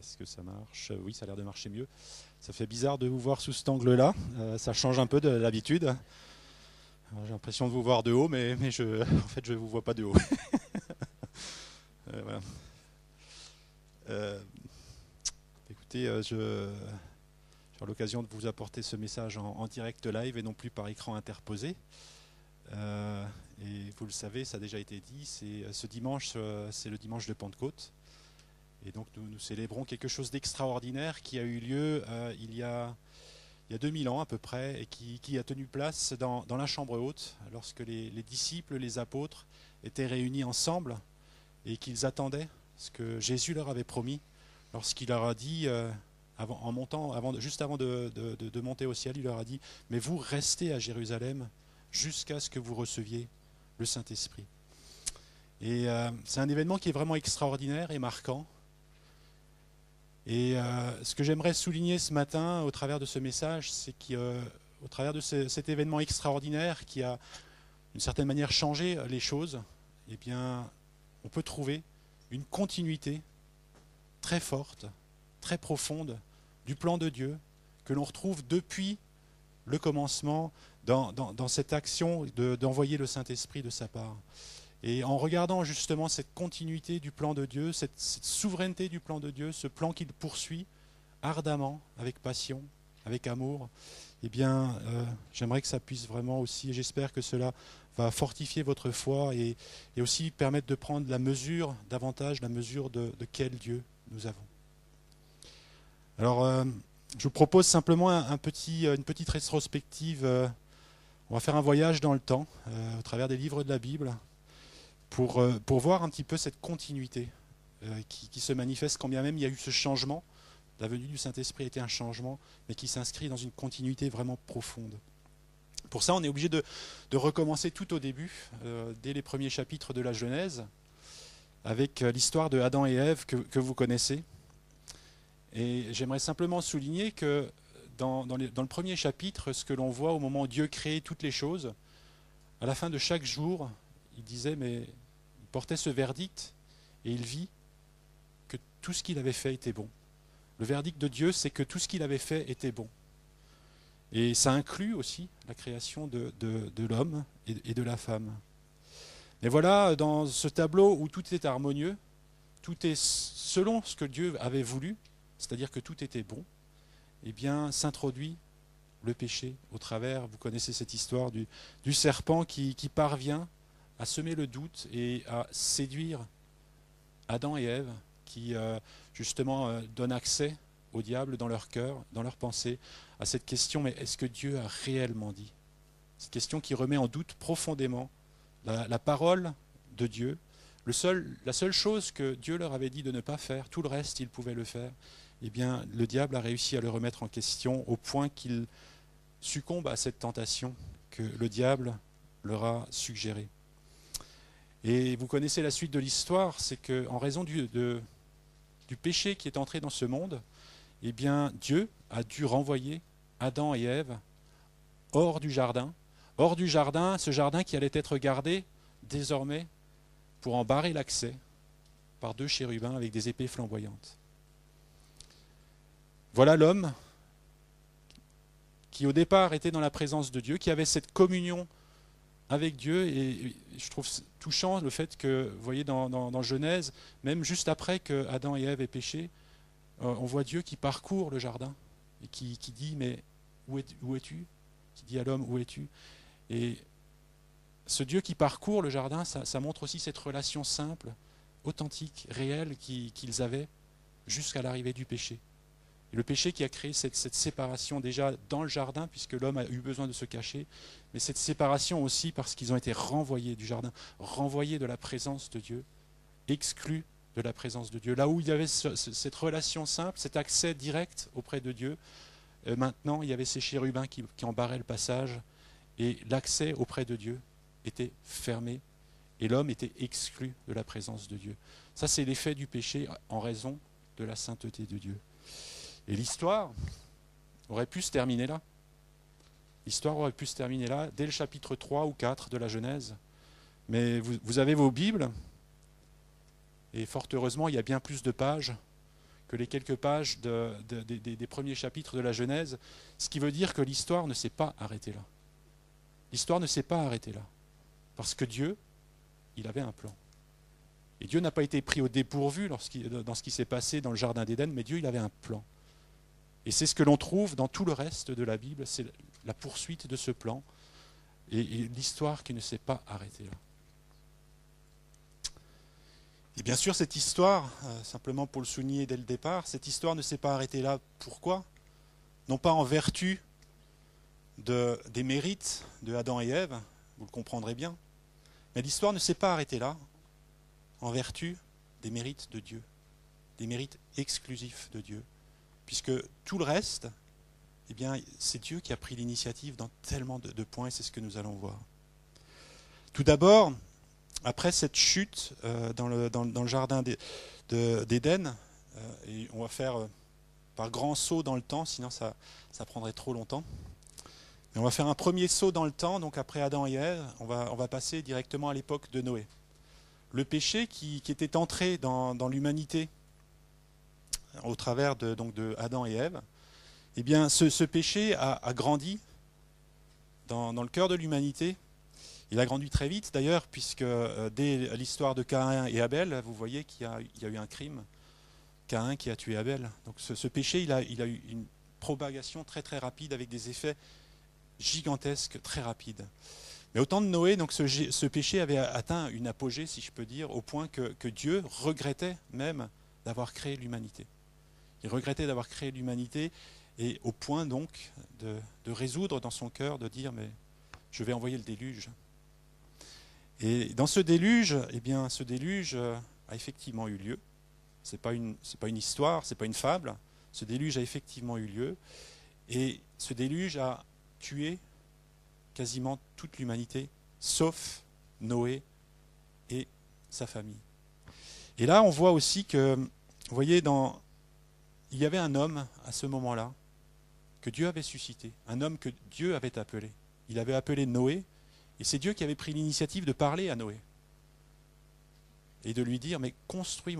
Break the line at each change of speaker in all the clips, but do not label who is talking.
Est-ce que ça marche? Oui, ça a l'air de marcher mieux. Ça fait bizarre de vous voir sous cet angle-là. Ça change un peu de l'habitude. J'ai l'impression de vous voir de haut, mais en fait, je ne vous vois pas de haut. Voilà. Euh, Écoutez, j'ai l'occasion de vous apporter ce message en direct live et non plus par écran interposé. Euh, et vous le savez, ça a déjà été dit, ce dimanche, c'est le dimanche de Pentecôte. Et donc nous célébrons quelque chose d'extraordinaire qui a eu lieu il y a 2000 ans à peu près et qui a tenu place dans la chambre haute lorsque les disciples, les apôtres étaient réunis ensemble et qu'ils attendaient ce que Jésus leur avait promis lorsqu'il leur a dit, juste avant de monter au ciel, il leur a dit « Mais vous restez à Jérusalem jusqu'à ce que vous receviez le Saint-Esprit ». Et c'est un événement qui est vraiment extraordinaire et marquant. Et ce que j'aimerais souligner ce matin au travers de ce message, c'est qu'au travers de cet événement extraordinaire qui a d'une certaine manière changé les choses, eh bien, on peut trouver une continuité très forte, très profonde du plan de Dieu que l'on retrouve depuis le commencement dans cette action d'envoyer le Saint-Esprit de sa part. Et en regardant justement cette continuité du plan de Dieu, cette souveraineté du plan de Dieu, ce plan qu'il poursuit ardemment, avec passion, avec amour, eh bien, j'aimerais que ça puisse vraiment aussi, et j'espère que cela va fortifier votre foi et aussi permettre de prendre davantage la mesure de quel Dieu nous avons. Alors, je vous propose simplement une petite rétrospective. On va faire un voyage dans le temps, au travers des livres de la Bible, pour voir un petit peu cette continuité qui se manifeste quand bien même il y a eu ce changement. La venue du Saint-Esprit a été un changement, mais qui s'inscrit dans une continuité vraiment profonde. Pour ça, on est obligé de recommencer tout au début, dès les premiers chapitres de la Genèse, avec l'histoire de Adam et Ève que vous connaissez. Et j'aimerais simplement souligner que dans le premier chapitre, ce que l'on voit au moment où Dieu crée toutes les choses, à la fin de chaque jour, il disait, mais il portait ce verdict et il vit que tout ce qu'il avait fait était bon. Le verdict de Dieu, c'est que tout ce qu'il avait fait était bon. Et ça inclut aussi la création de l'homme et de la femme. Mais voilà, dans ce tableau où tout est harmonieux, tout est selon ce que Dieu avait voulu, c'est-à-dire que tout était bon, eh bien s'introduit le péché au travers, vous connaissez cette histoire du serpent qui parvient à semer le doute et à séduire Adam et Ève, qui justement donnent accès au diable dans leur cœur, dans leur pensée, à cette question, mais est-ce que Dieu a réellement dit? Cette question qui remet en doute profondément la parole de Dieu. La seule chose que Dieu leur avait dit de ne pas faire, tout le reste, ils pouvaient le faire. Eh bien, le diable a réussi à le remettre en question au point qu'ils succombent à cette tentation que le diable leur a suggérée. Et vous connaissez la suite de l'histoire, c'est qu'en raison du péché qui est entré dans ce monde, eh bien, Dieu a dû renvoyer Adam et Ève hors du jardin, ce jardin qui allait être gardé désormais pour en barrer l'accès par 2 chérubins avec des épées flamboyantes. Voilà l'homme qui au départ était dans la présence de Dieu, qui avait cette communion avec Dieu, et je trouve touchant le fait que, vous voyez dans Genèse, même juste après que Adam et Ève aient péché, on voit Dieu qui parcourt le jardin et qui dit, mais où es-tu? Qui dit à l'homme, où es-tu? Et ce Dieu qui parcourt le jardin, ça montre aussi cette relation simple, authentique, réelle qu'ils avaient jusqu'à l'arrivée du péché. Et le péché qui a créé cette séparation déjà dans le jardin, puisque l'homme a eu besoin de se cacher, mais cette séparation aussi parce qu'ils ont été renvoyés du jardin, renvoyés de la présence de Dieu, exclus de la présence de Dieu. Là où il y avait cette relation simple, cet accès direct auprès de Dieu, maintenant il y avait ces chérubins qui en barraient le passage, et l'accès auprès de Dieu était fermé, et l'homme était exclu de la présence de Dieu. Ça, c'est l'effet du péché en raison de la sainteté de Dieu. Et l'histoire aurait pu se terminer là. L'histoire aurait pu se terminer là, dès le chapitre 3 ou 4 de la Genèse. Mais vous avez vos Bibles, et fort heureusement, il y a bien plus de pages que que les quelques pages des premiers chapitres de la Genèse, ce qui veut dire que l'histoire ne s'est pas arrêtée là. L'histoire ne s'est pas arrêtée là. Parce que Dieu, il avait un plan. Et Dieu n'a pas été pris au dépourvu dans ce qui s'est passé dans le Jardin d'Éden, mais Dieu, il avait un plan. Et c'est ce que l'on trouve dans tout le reste de la Bible, c'est la poursuite de ce plan et l'histoire qui ne s'est pas arrêtée là. Et bien sûr, cette histoire, simplement pour le souligner dès le départ, cette histoire ne s'est pas arrêtée là. Pourquoi ? Non pas en vertu des mérites de Adam et Ève, vous le comprendrez bien, mais l'histoire ne s'est pas arrêtée là, en vertu des mérites de Dieu, des mérites exclusifs de Dieu, puisque tout le reste, eh bien, c'est Dieu qui a pris l'initiative dans tellement de points, et c'est ce que nous allons voir. Tout d'abord, après cette chute dans le jardin d'Éden, et on va faire par grands sauts dans le temps, sinon ça prendrait trop longtemps. Mais on va faire un premier saut dans le temps, donc après Adam et Ève, on va passer directement à l'époque de Noé. Le péché qui était entré dans l'humanité au travers de Adam et Ève, eh bien ce péché a grandi dans le cœur de l'humanité. Il a grandi très vite d'ailleurs, puisque dès l'histoire de Caïn et Abel, vous voyez qu'il y a eu un crime. Caïn qui a tué Abel. Donc ce péché, il a eu une propagation très très rapide avec des effets gigantesques, très rapides. Mais au temps de Noé, donc ce péché avait atteint une apogée, si je peux dire, au point que Dieu regrettait même d'avoir créé l'humanité. Il regrettait d'avoir créé l'humanité et au point donc de résoudre dans son cœur, de dire mais je vais envoyer le déluge. Et dans ce déluge, eh bien, ce déluge a effectivement eu lieu. C'est pas une histoire, c'est pas une fable. Ce déluge a effectivement eu lieu. Et ce déluge a tué quasiment toute l'humanité, sauf Noé et sa famille. Et là, on voit aussi que, vous voyez, il y avait un homme à ce moment-là que Dieu avait suscité, un homme que Dieu avait appelé. Il avait appelé Noé, et c'est Dieu qui avait pris l'initiative de parler à Noé et de lui dire, mais construis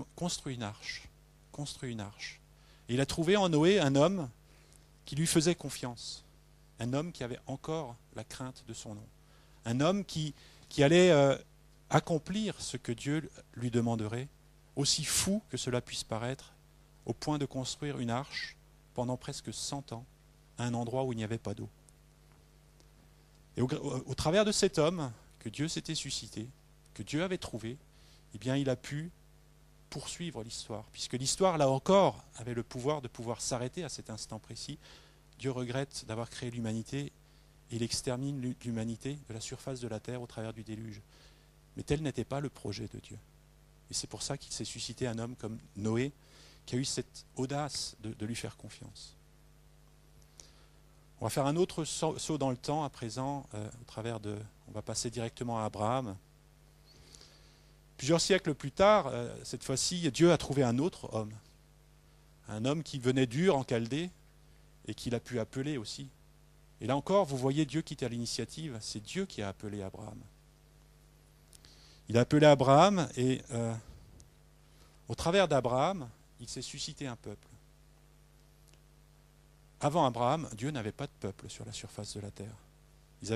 une arche, construis une arche. Et il a trouvé en Noé un homme qui lui faisait confiance, un homme qui avait encore la crainte de son nom, un homme qui allait accomplir ce que Dieu lui demanderait, aussi fou que cela puisse paraître, au point de construire une arche pendant presque 100 ans à un endroit où il n'y avait pas d'eau. Et au travers de cet homme que Dieu s'était suscité, que Dieu avait trouvé, eh bien, il a pu poursuivre l'histoire, puisque l'histoire, là encore, avait le pouvoir de pouvoir s'arrêter à cet instant précis. Dieu regrette d'avoir créé l'humanité et il extermine l'humanité de la surface de la terre au travers du déluge. Mais tel n'était pas le projet de Dieu. Et c'est pour ça qu'il s'est suscité un homme comme Noé, qui a eu cette audace de lui faire confiance. On va faire un autre saut dans le temps à présent, on va passer directement à Abraham. Plusieurs siècles plus tard, cette fois-ci, Dieu a trouvé un autre homme. Un homme qui venait d'Ur en Chaldée et qu'il a pu appeler aussi. Et là encore, vous voyez Dieu qui était à l'initiative, c'est Dieu qui a appelé Abraham. Il a appelé Abraham et au travers d'Abraham, il s'est suscité un peuple. Avant Abraham, Dieu n'avait pas de peuple sur la surface de la terre. Il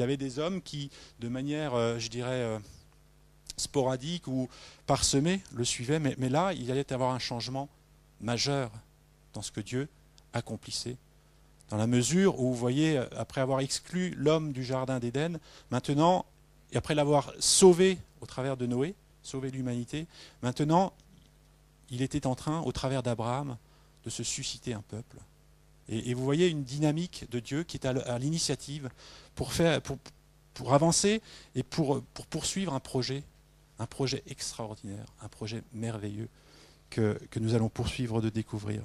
avait des hommes qui, de manière, sporadique ou parsemée, le suivaient, mais là, il allait y avoir un changement majeur dans ce que Dieu accomplissait. Dans la mesure où, vous voyez, après avoir exclu l'homme du jardin d'Éden, maintenant, et après l'avoir sauvé au travers de Noé, sauvé l'humanité, maintenant, il était en train, au travers d'Abraham, de se susciter un peuple. Et vous voyez une dynamique de Dieu qui est à l'initiative pour avancer et pour poursuivre un projet extraordinaire, un projet merveilleux que nous allons poursuivre de découvrir.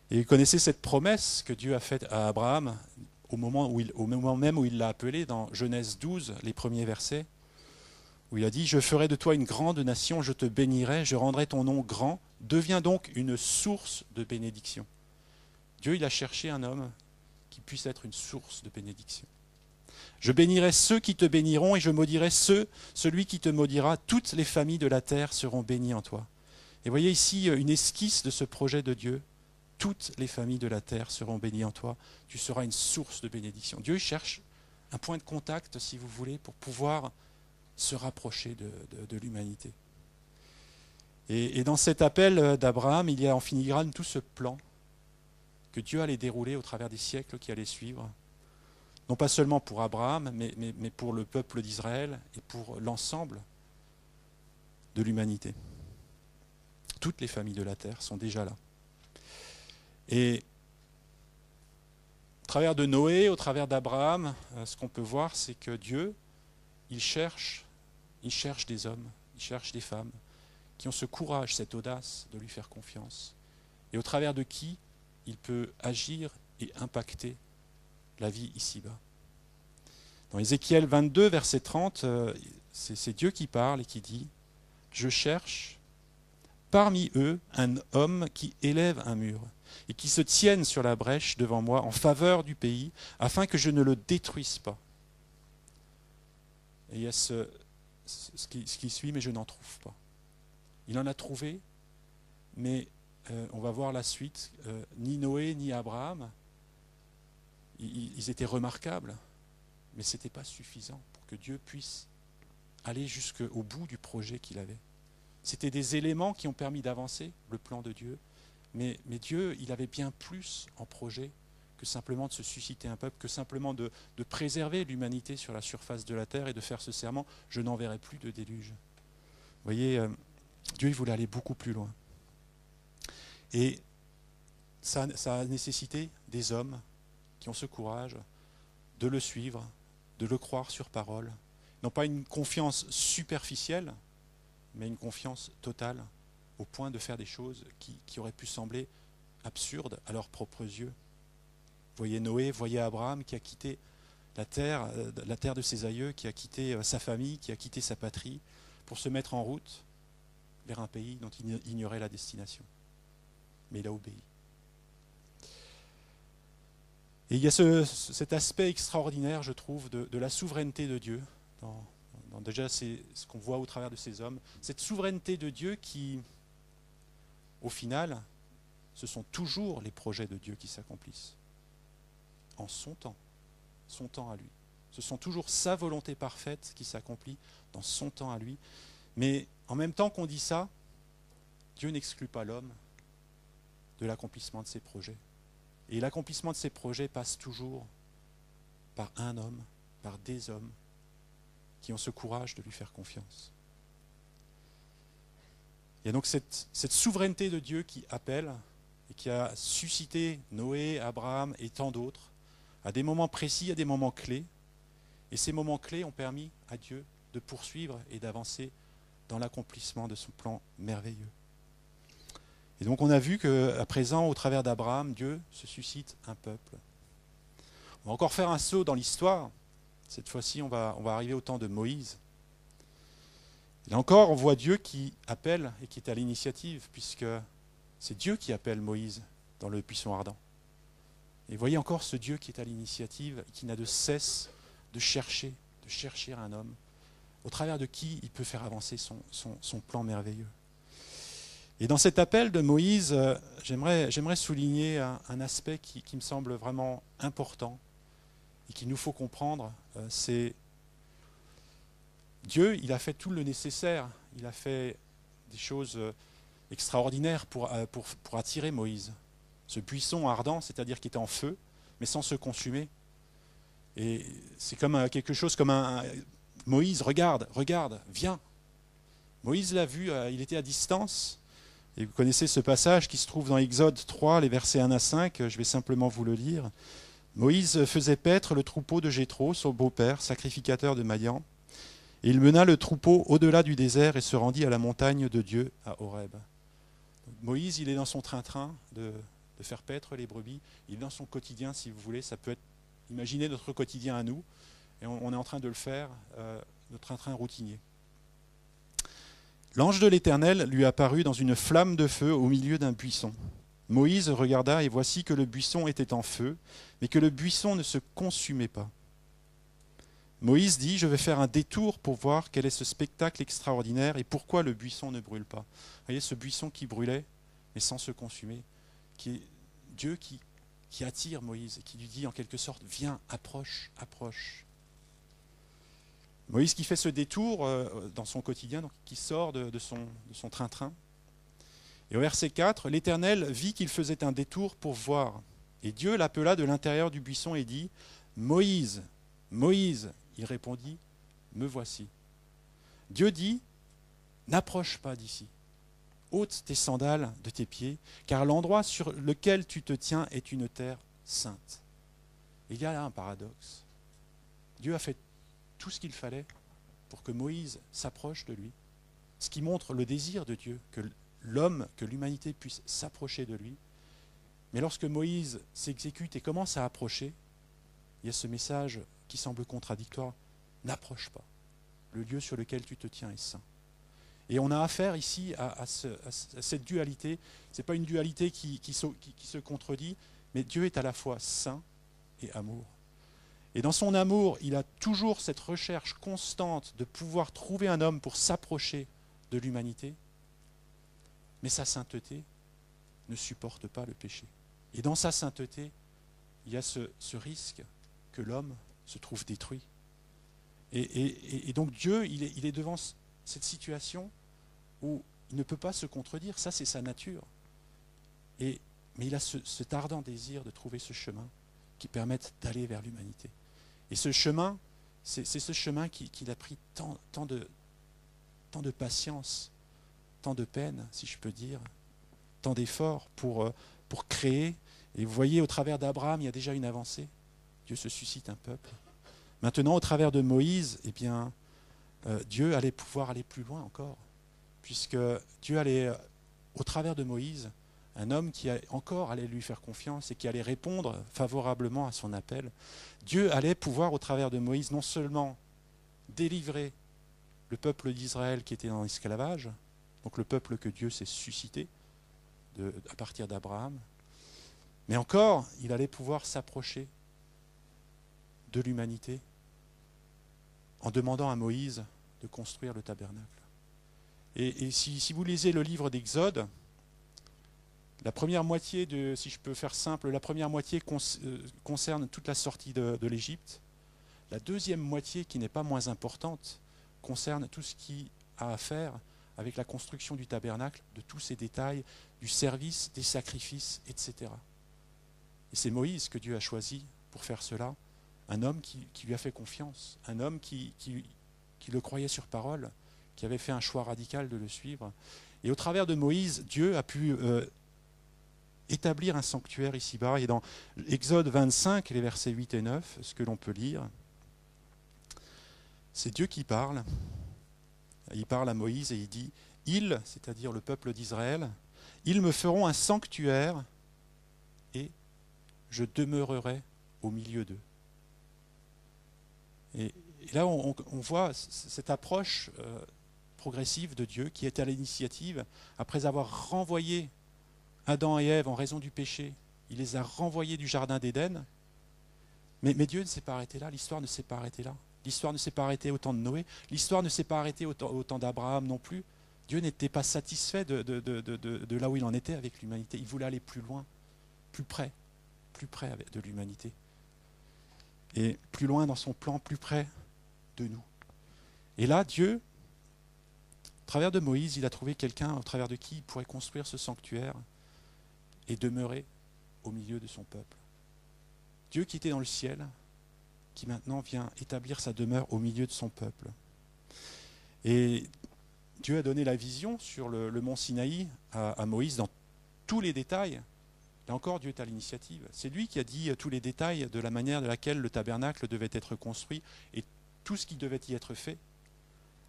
Et vous connaissez cette promesse que Dieu a faite à Abraham au moment même où il l'a appelé, dans Genèse 12, les premiers versets, où il a dit « Je ferai de toi une grande nation, je te bénirai, je rendrai ton nom grand, deviens donc une source de bénédiction. » Dieu, il a cherché un homme qui puisse être une source de bénédiction. « Je bénirai ceux qui te béniront et je maudirai celui qui te maudira. Toutes les familles de la terre seront bénies en toi. Et voyez ici une esquisse de ce projet de Dieu. Toutes les familles de la terre seront bénies en toi. Tu seras une source de bénédiction. Dieu cherche un point de contact, si vous voulez, pour pouvoir se rapprocher de l'humanité. Et dans cet appel d'Abraham, il y a en filigrane tout ce plan que Dieu allait dérouler au travers des siècles qui allaient suivre. Non pas seulement pour Abraham, mais pour le peuple d'Israël et pour l'ensemble de l'humanité. Toutes les familles de la terre sont déjà là. Et au travers de Noé, au travers d'Abraham, ce qu'on peut voir, c'est que Dieu, il cherche des hommes, il cherche des femmes qui ont ce courage, cette audace de lui faire confiance. Et au travers de qui il peut agir et impacter la vie ici-bas. Dans Ézéchiel 22, verset 30, c'est Dieu qui parle et qui dit « Je cherche parmi eux un homme qui élève un mur et qui se tienne sur la brèche devant moi en faveur du pays, afin que je ne le détruise pas. » Et il y a ce qui suit, mais je n'en trouve pas. Il en a trouvé, mais on va voir la suite. Ni Noé, ni Abraham, ils étaient remarquables, mais ce n'était pas suffisant pour que Dieu puisse aller jusqu'au bout du projet qu'il avait. C'était des éléments qui ont permis d'avancer le plan de Dieu, mais Dieu, il avait bien plus en projet que simplement de se susciter un peuple, que simplement de préserver l'humanité sur la surface de la terre et de faire ce serment, je n'enverrai plus de déluge. Vous voyez, Dieu il voulait aller beaucoup plus loin. Et ça a nécessité des hommes qui ont ce courage de le suivre, de le croire sur parole. Non pas une confiance superficielle, mais une confiance totale, au point de faire des choses qui auraient pu sembler absurdes à leurs propres yeux. Voyez Noé, voyez Abraham qui a quitté la terre de ses aïeux, qui a quitté sa famille, qui a quitté sa patrie, pour se mettre en route vers un pays dont il ignorait la destination. Mais il a obéi. Et il y a cet aspect extraordinaire, je trouve, de la souveraineté de Dieu. Déjà, c'est ce qu'on voit au travers de ces hommes. Cette souveraineté de Dieu qui, au final, ce sont toujours les projets de Dieu qui s'accomplissent. En son temps à lui. Ce sont toujours sa volonté parfaite qui s'accomplit dans son temps à lui. Mais en même temps qu'on dit ça, Dieu n'exclut pas l'homme de l'accomplissement de ses projets. Et l'accomplissement de ses projets passe toujours par un homme, par des hommes qui ont ce courage de lui faire confiance. Il y a donc cette souveraineté de Dieu qui appelle et qui a suscité Noé, Abraham et tant d'autres à des moments précis, à des moments clés. Et ces moments clés ont permis à Dieu de poursuivre et d'avancer dans l'accomplissement de son plan merveilleux. Et donc on a vu qu'à présent, au travers d'Abraham, Dieu se suscite un peuple. On va encore faire un saut dans l'histoire. Cette fois-ci, on va arriver au temps de Moïse. Et là encore, on voit Dieu qui appelle et qui est à l'initiative, puisque c'est Dieu qui appelle Moïse dans le buisson ardent. Et voyez encore ce Dieu qui est à l'initiative, qui n'a de cesse de chercher un homme, au travers de qui il peut faire avancer son plan merveilleux. Et dans cet appel de Moïse, j'aimerais souligner un aspect qui me semble vraiment important et qu'il nous faut comprendre, c'est Dieu, il a fait tout le nécessaire, il a fait des choses extraordinaires pour attirer Moïse. Ce buisson ardent, c'est-à-dire qui était en feu, mais sans se consumer. Et c'est comme quelque chose comme Moïse, regarde, viens. Moïse l'a vu, il était à distance. Et vous connaissez ce passage qui se trouve dans Exode 3, les versets 1 à 5, je vais simplement vous le lire. Moïse faisait paître le troupeau de Jéthro, son beau-père, sacrificateur de Madian, et il mena le troupeau au-delà du désert et se rendit à la montagne de Dieu, à Horeb. Donc, Moïse, il est dans son train-train de faire paître les brebis, il est dans son quotidien, si vous voulez, ça peut être, imaginez notre quotidien à nous, et on est en train de le faire, notre train-train routinier. L'ange de l'Éternel lui apparut dans une flamme de feu au milieu d'un buisson. Moïse regarda et voici que le buisson était en feu, mais que le buisson ne se consumait pas. Moïse dit, je vais faire un détour pour voir quel est ce spectacle extraordinaire et pourquoi le buisson ne brûle pas. Vous voyez, ce buisson qui brûlait, mais sans se consumer, qui est Dieu qui attire Moïse et qui lui dit en quelque sorte, viens, approche, approche. Moïse qui fait ce détour dans son quotidien, donc qui sort de son train-train. Et au verset 4, l'Éternel vit qu'il faisait un détour pour voir. Et Dieu l'appela de l'intérieur du buisson et dit, Moïse, Moïse, il répondit, me voici. Dieu dit, n'approche pas d'ici. Ôte tes sandales de tes pieds, car l'endroit sur lequel tu te tiens est une terre sainte. Et il y a là un paradoxe. Dieu a fait tout ce qu'il fallait pour que Moïse s'approche de lui, ce qui montre le désir de Dieu, que l'homme, que l'humanité puisse s'approcher de lui. Mais lorsque Moïse s'exécute et commence à approcher, il y a ce message qui semble contradictoire. N'approche pas. Le lieu sur lequel tu te tiens est saint. Et on a affaire ici à cette dualité. Ce n'est pas une dualité qui se contredit, mais Dieu est à la fois saint et amour. Et dans son amour, il a toujours cette recherche constante de pouvoir trouver un homme pour s'approcher de l'humanité. Mais sa sainteté ne supporte pas le péché. Et dans sa sainteté, il y a ce risque que l'homme se trouve détruit. Et donc Dieu, il est devant cette situation où il ne peut pas se contredire. Ça, c'est sa nature. Mais il a cet ardent désir de trouver ce chemin qui permette d'aller vers l'humanité. Et ce chemin, c'est ce chemin qu'il a pris tant de patience, tant de peine, si je peux dire, tant d'efforts pour créer. Et vous voyez, au travers d'Abraham, il y a déjà une avancée. Dieu se suscite un peuple. Maintenant, au travers de Moïse, eh bien, Dieu allait pouvoir aller plus loin encore, puisque Dieu allait, au travers de Moïse, un homme qui encore allait lui faire confiance et qui allait répondre favorablement à son appel. Dieu allait pouvoir, au travers de Moïse, non seulement délivrer le peuple d'Israël qui était dans l'esclavage, donc le peuple que Dieu s'est suscité à partir d'Abraham, mais encore, il allait pouvoir s'approcher de l'humanité en demandant à Moïse de construire le tabernacle. Et si vous lisez le livre d'Exode, la première moitié, si je peux faire simple, la première moitié concerne toute la sortie de l'Égypte. La deuxième moitié, qui n'est pas moins importante, concerne tout ce qui a à faire avec la construction du tabernacle, de tous ces détails, du service, des sacrifices, etc. Et c'est Moïse que Dieu a choisi pour faire cela, un homme qui lui a fait confiance, un homme qui le croyait sur parole, qui avait fait un choix radical de le suivre. Et au travers de Moïse, Dieu a pu établir un sanctuaire ici-bas. Et dans Exode 25, les versets 8 et 9, ce que l'on peut lire, c'est Dieu qui parle. Il parle à Moïse et il dit « Ils, c'est-à-dire le peuple d'Israël, ils me feront un sanctuaire et je demeurerai au milieu d'eux. » Et là, on voit cette approche progressive de Dieu qui est à l'initiative, après avoir renvoyé Adam et Ève en raison du péché, il les a renvoyés du jardin d'Éden. Mais Dieu ne s'est pas arrêté là, l'histoire ne s'est pas arrêtée là. L'histoire ne s'est pas arrêtée au temps de Noé, l'histoire ne s'est pas arrêtée au temps d'Abraham non plus. Dieu n'était pas satisfait de là où il en était avec l'humanité. Il voulait aller plus loin, plus près de l'humanité. Et plus loin dans son plan, plus près de nous. Et là, Dieu, au travers de Moïse, il a trouvé quelqu'un au travers de qui il pourrait construire ce sanctuaire et demeurer au milieu de son peuple. Dieu qui était dans le ciel, qui maintenant vient établir sa demeure au milieu de son peuple. Et Dieu a donné la vision sur le mont Sinaï à Moïse dans tous les détails. Là encore, Dieu est à l'initiative. C'est lui qui a dit tous les détails de la manière de laquelle le tabernacle devait être construit et tout ce qui devait y être fait.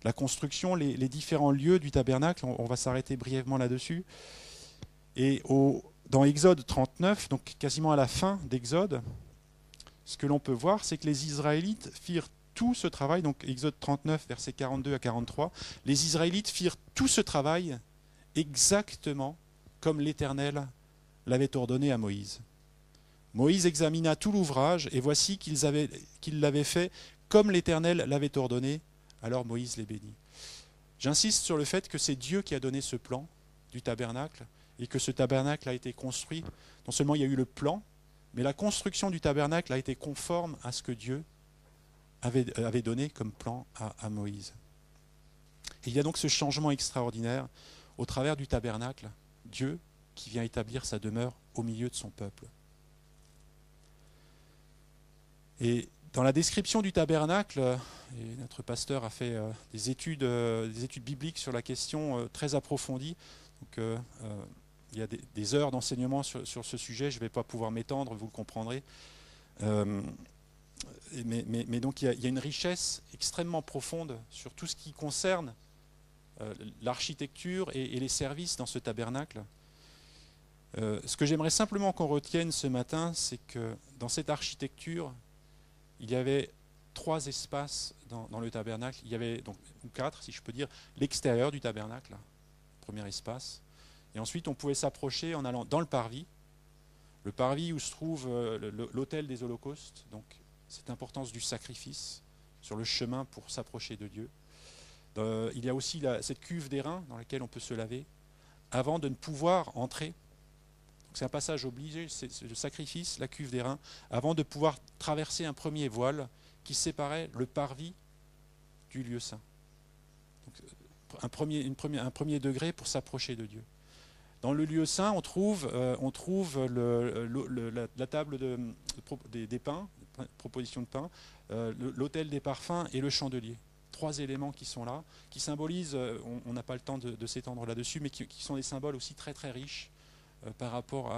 La construction, les différents lieux du tabernacle, on va s'arrêter brièvement là-dessus. Et dans Exode 39, donc quasiment à la fin d'Exode, ce que l'on peut voir, c'est que les Israélites firent tout ce travail, donc Exode 39, versets 42 à 43, les Israélites firent tout ce travail exactement comme l'Éternel l'avait ordonné à Moïse. Moïse examina tout l'ouvrage, et voici qu'ils l'avaient fait comme l'Éternel l'avait ordonné. Alors Moïse les bénit. J'insiste sur le fait que c'est Dieu qui a donné ce plan du tabernacle et que ce tabernacle a été construit. Non seulement il y a eu le plan, mais la construction du tabernacle a été conforme à ce que Dieu avait donné comme plan à Moïse. Et il y a donc ce changement extraordinaire au travers du tabernacle, Dieu qui vient établir sa demeure au milieu de son peuple. Et dans la description du tabernacle, et notre pasteur a fait des études bibliques sur la question très approfondies. Donc, il y a des heures d'enseignement sur ce sujet, je ne vais pas pouvoir m'étendre, vous le comprendrez. Mais donc il y a une richesse extrêmement profonde sur tout ce qui concerne l'architecture et les services dans ce tabernacle. Ce que j'aimerais simplement qu'on retienne ce matin, c'est que dans cette architecture, il y avait 3 espaces dans le tabernacle. Il y avait donc, ou 4, si je peux dire, l'extérieur du tabernacle, premier espace. Et ensuite, on pouvait s'approcher en allant dans le parvis où se trouve l'autel des holocaustes, donc cette importance du sacrifice sur le chemin pour s'approcher de Dieu. Il y a aussi cette cuve d'airain dans laquelle on peut se laver avant de ne pouvoir entrer. Donc c'est un passage obligé, c'est le sacrifice, la cuve d'airain, avant de pouvoir traverser un premier voile qui séparait le parvis du lieu saint. Donc, un premier degré pour s'approcher de Dieu. Dans le lieu saint, on trouve la table des pains, proposition de pain, l'autel des parfums et le chandelier. 3 éléments qui sont là, qui symbolisent, on n'a pas le temps de s'étendre là-dessus, mais qui sont des symboles aussi très très riches par rapport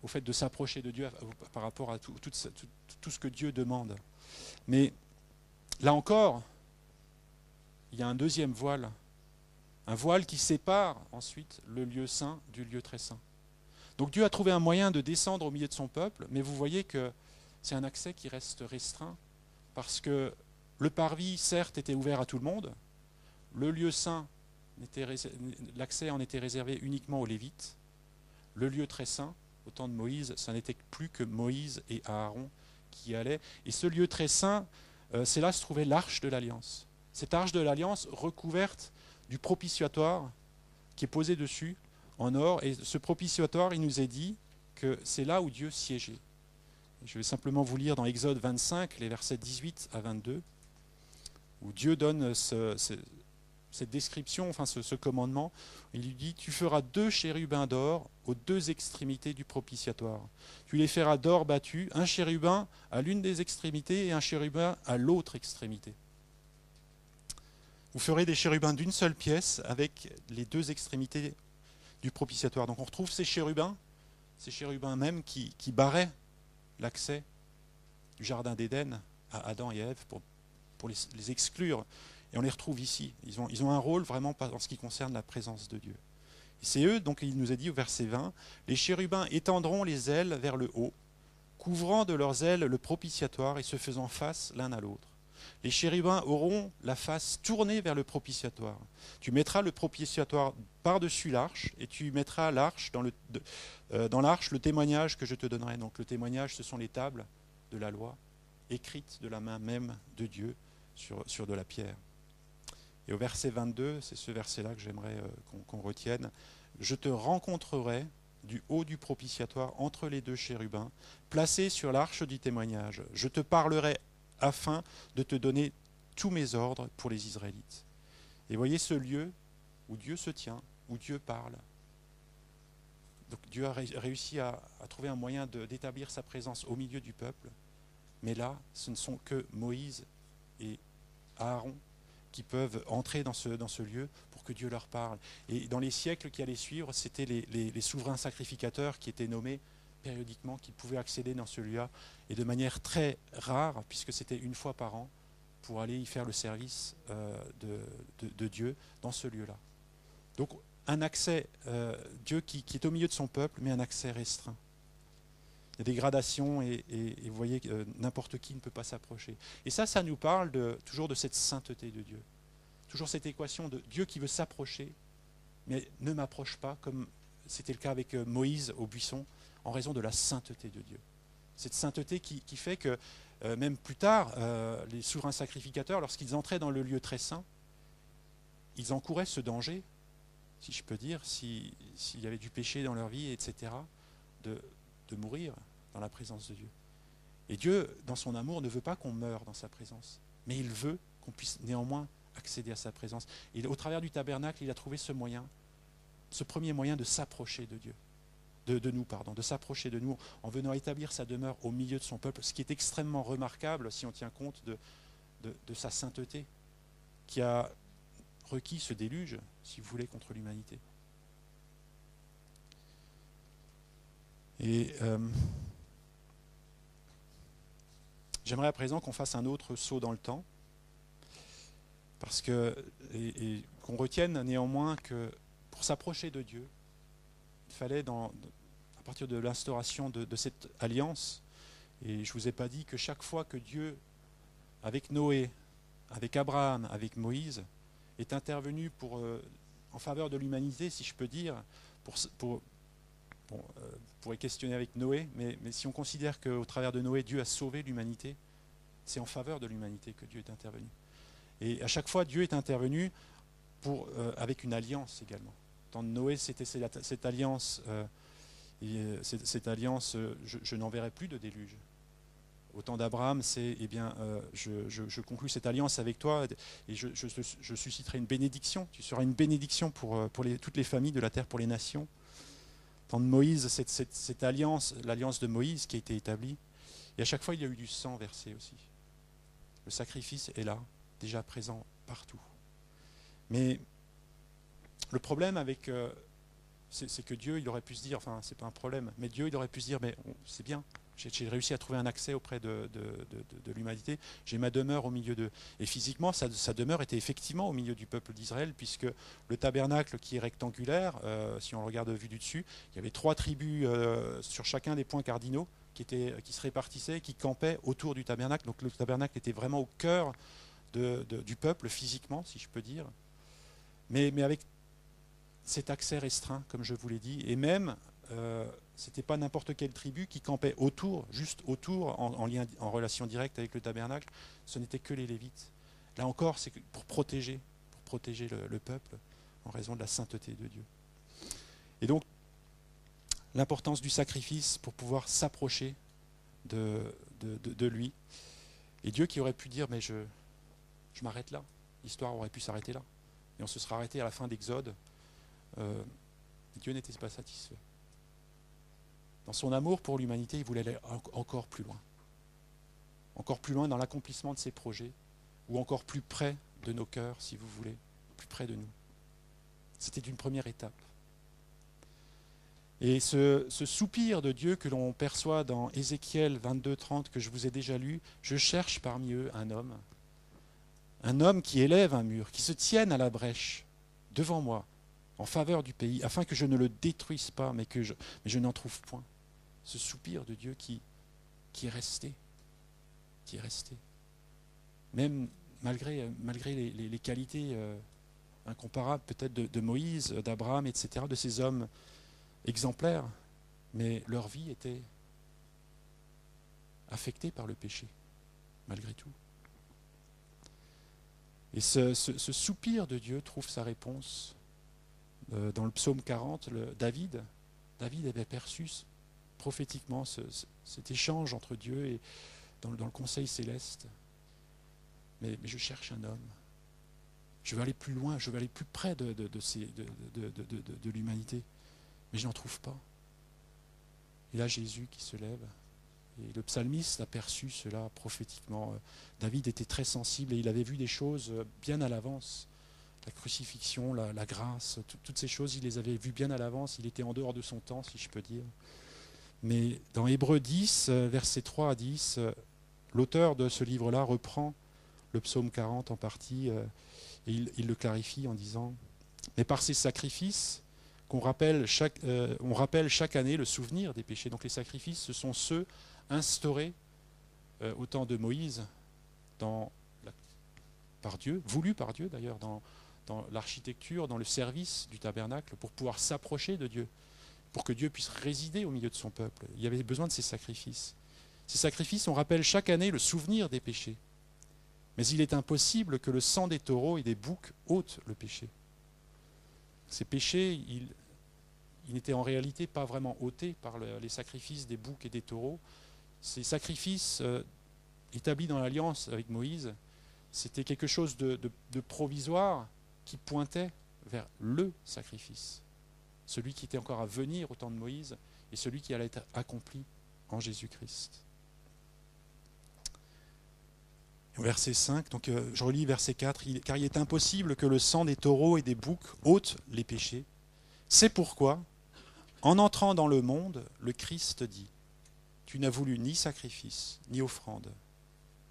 au fait de s'approcher de Dieu, par rapport à tout ce que Dieu demande. Mais là encore, il y a un deuxième voile. Un voile qui sépare ensuite le lieu saint du lieu très saint. Donc Dieu a trouvé un moyen de descendre au milieu de son peuple, mais vous voyez que c'est un accès qui reste restreint, parce que le parvis, certes, était ouvert à tout le monde, le lieu saint, l'accès en était réservé uniquement aux Lévites, le lieu très saint, au temps de Moïse, ça n'était plus que Moïse et Aaron qui y allaient, et ce lieu très saint, c'est là se trouvait l'arche de l'Alliance. Cette arche de l'Alliance recouverte du propitiatoire qui est posé dessus en or. Et ce propitiatoire, il nous est dit que c'est là où Dieu siégeait. Je vais simplement vous lire dans Exode 25, les versets 18 à 22, où Dieu donne cette description, enfin ce commandement. Il lui dit « Tu feras 2 chérubins d'or aux 2 extrémités du propitiatoire. Tu les feras d'or battu, un chérubin à l'une des extrémités et un chérubin à l'autre extrémité. Vous ferez des chérubins d'une seule pièce avec les 2 extrémités du propitiatoire. » Donc on retrouve ces chérubins même qui barraient l'accès du jardin d'Éden à Adam et Ève pour les exclure. Et on les retrouve ici. Ils ont un rôle vraiment en ce qui concerne la présence de Dieu. Et c'est eux, donc il nous a dit au verset 20, « Les chérubins étendront les ailes vers le haut, couvrant de leurs ailes le propitiatoire et se faisant face l'un à l'autre. Les chérubins auront la face tournée vers le propitiatoire. Tu mettras le propitiatoire par-dessus l'arche et tu mettras l'arche dans l'arche le témoignage que je te donnerai. » Donc le témoignage, ce sont les tables de la loi, écrites de la main même de Dieu sur de la pierre. Et au verset 22, c'est ce verset-là que j'aimerais qu'on retienne. « Je te rencontrerai du haut du propitiatoire entre les 2 chérubins, placés sur l'arche du témoignage. Je te parlerai afin de te donner tous mes ordres pour les Israélites. » Et voyez ce lieu où Dieu se tient, où Dieu parle. Donc Dieu a réussi à trouver un moyen d'établir sa présence au milieu du peuple. Mais là, ce ne sont que Moïse et Aaron qui peuvent entrer dans ce lieu pour que Dieu leur parle. Et dans les siècles qui allaient suivre, c'était les souverains sacrificateurs qui étaient nommés périodiquement, qui pouvaient accéder dans ce lieu-là, et de manière très rare, puisque c'était une fois par an, pour aller y faire le service de Dieu dans ce lieu-là. Donc un accès, Dieu qui est au milieu de son peuple, mais un accès restreint. Il y a des gradations et vous voyez que n'importe qui ne peut pas s'approcher. Et ça nous parle toujours de cette sainteté de Dieu. Toujours cette équation de Dieu qui veut s'approcher, mais ne m'approche pas, comme c'était le cas avec Moïse au buisson, en raison de la sainteté de Dieu. Cette sainteté qui fait que, même plus tard, les souverains sacrificateurs, lorsqu'ils entraient dans le lieu très saint, ils encouraient ce danger, si je peux dire, s'il y avait du péché dans leur vie, etc., de mourir dans la présence de Dieu. Et Dieu, dans son amour, ne veut pas qu'on meure dans sa présence, mais il veut qu'on puisse néanmoins accéder à sa présence. Et au travers du tabernacle, il a trouvé ce moyen, ce premier moyen de s'approcher de Dieu, de s'approcher de nous en venant établir sa demeure au milieu de son peuple, ce qui est extrêmement remarquable si on tient compte de sa sainteté, qui a requis ce déluge, si vous voulez, contre l'humanité. Et j'aimerais à présent qu'on fasse un autre saut dans le temps, parce que, et qu'on retienne néanmoins que pour s'approcher de Dieu, il fallait, à partir de l'instauration de cette alliance, et je ne vous ai pas dit que chaque fois que Dieu, avec Noé, avec Abraham, avec Moïse, est intervenu en faveur de l'humanité, si je peux dire, on pourrait questionner avec Noé, mais si on considère qu'au travers de Noé, Dieu a sauvé l'humanité, c'est en faveur de l'humanité que Dieu est intervenu. Et à chaque fois, Dieu est intervenu avec une alliance également. Dans Noé, c'était cette alliance, je n'enverrai plus de déluge. Au temps d'Abraham, c'est, je conclus cette alliance avec toi et je susciterai une bénédiction. Tu seras une bénédiction pour toutes les familles de la terre, pour les nations. Au temps de Moïse, cette alliance, l'alliance de Moïse qui a été établie. Et à chaque fois, il y a eu du sang versé aussi. Le sacrifice est là, déjà présent partout. Mais le problème c'est que Dieu, il aurait pu se dire, enfin, c'est pas un problème, mais Dieu, il aurait pu se dire, mais c'est bien, j'ai réussi à trouver un accès auprès de l'humanité, j'ai ma demeure au milieu d'eux. Et physiquement, sa demeure était effectivement au milieu du peuple d'Israël, puisque le tabernacle qui est rectangulaire, si on le regarde de vue du dessus, il y avait 3 tribus sur chacun des points cardinaux qui se répartissaient, qui campaient autour du tabernacle. Donc le tabernacle était vraiment au cœur du peuple, physiquement, si je peux dire, mais avec cet accès restreint, comme je vous l'ai dit, et même, c'était pas n'importe quelle tribu qui campait autour, juste autour, en relation directe avec le tabernacle, ce n'était que les Lévites. Là encore, c'est pour protéger le peuple, en raison de la sainteté de Dieu. Et donc, l'importance du sacrifice pour pouvoir s'approcher de lui. Et Dieu qui aurait pu dire, mais je m'arrête là, l'histoire aurait pu s'arrêter là. Et on se serait arrêté à la fin d'Exode. Dieu n'était pas satisfait. Dans son amour pour l'humanité, il voulait aller encore plus loin dans l'accomplissement de ses projets, ou encore plus près de nos cœurs, si vous voulez, plus près de nous. C'était une première étape. Et ce soupir de Dieu que l'on perçoit dans Ézéchiel 22-30, que je vous ai déjà lu, je cherche parmi eux un homme qui élève un mur, qui se tienne à la brèche devant moi, en faveur du pays, afin que je ne le détruise pas, mais je n'en trouve point. Ce soupir de Dieu qui est resté, même malgré les qualités incomparables peut-être de Moïse, d'Abraham, etc., de ces hommes exemplaires, mais leur vie était affectée par le péché, malgré tout. Et ce soupir de Dieu trouve sa réponse dans le psaume 40. David avait perçu prophétiquement cet échange entre Dieu et dans le conseil céleste. Mais je cherche un homme. Je veux aller plus loin, je veux aller plus près de l'humanité. Mais je n'en trouve pas. Et là, Jésus qui se lève. Et le psalmiste a perçu cela prophétiquement. David était très sensible et il avait vu des choses bien à l'avance. La crucifixion, la grâce, toutes ces choses, il les avait vues bien à l'avance. Il était en dehors de son temps, si je peux dire. Mais dans Hébreux 10, versets 3 à 10, l'auteur de ce livre-là reprend le psaume 40 en partie et il le clarifie en disant « Mais par ces sacrifices, on rappelle chaque année le souvenir des péchés. » Donc les sacrifices, ce sont ceux instaurés au temps de Moïse par Dieu, voulus par Dieu d'ailleurs, dans l'architecture, dans le service du tabernacle, pour pouvoir s'approcher de Dieu, pour que Dieu puisse résider au milieu de son peuple. Il y avait besoin de ces sacrifices. Ces sacrifices, on rappelle chaque année le souvenir des péchés. Mais il est impossible que le sang des taureaux et des boucs ôte le péché. Ces péchés, ils n'étaient en réalité pas vraiment ôtés par les sacrifices des boucs et des taureaux. Ces sacrifices établis dans l'alliance avec Moïse, c'était quelque chose de provisoire qui pointait vers le sacrifice, celui qui était encore à venir au temps de Moïse et celui qui allait être accompli en Jésus-Christ. Verset 5, donc je relis verset 4, car il est impossible que le sang des taureaux et des boucs ôte les péchés. C'est pourquoi, en entrant dans le monde, le Christ dit, tu n'as voulu ni sacrifice, ni offrande,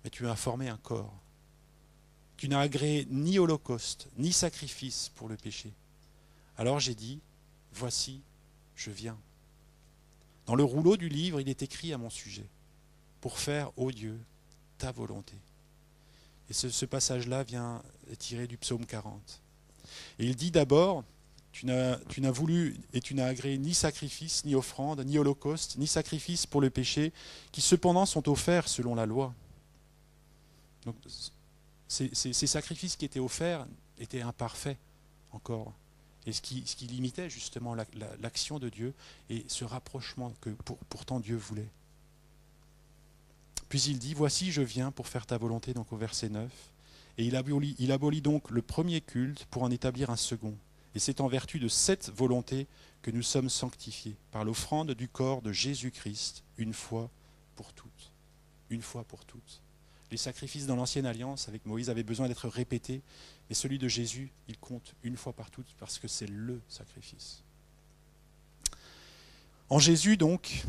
mais tu as formé un corps. Tu n'as agréé ni holocauste, ni sacrifice pour le péché. Alors j'ai dit, voici, je viens. Dans le rouleau du livre, il est écrit à mon sujet, pour faire, ô Dieu, ta volonté. Et ce passage-là vient tiré du psaume 40. Et il dit d'abord, tu n'as voulu et tu n'as agréé ni sacrifice, ni offrande, ni holocauste, ni sacrifice pour le péché, qui cependant sont offerts selon la loi. Donc, ces sacrifices qui étaient offerts étaient imparfaits encore. Et ce qui limitait justement l'action de Dieu et ce rapprochement que pourtant Dieu voulait. Puis il dit, voici je viens pour faire ta volonté, donc au verset 9. Et il abolit donc le premier culte pour en établir un second. Et c'est en vertu de cette volonté que nous sommes sanctifiés, par l'offrande du corps de Jésus-Christ, une fois pour toutes. Une fois pour toutes. Les sacrifices dans l'ancienne alliance avec Moïse avaient besoin d'être répétés, mais celui de Jésus, il compte une fois par toutes, parce que c'est le sacrifice. En Jésus, donc,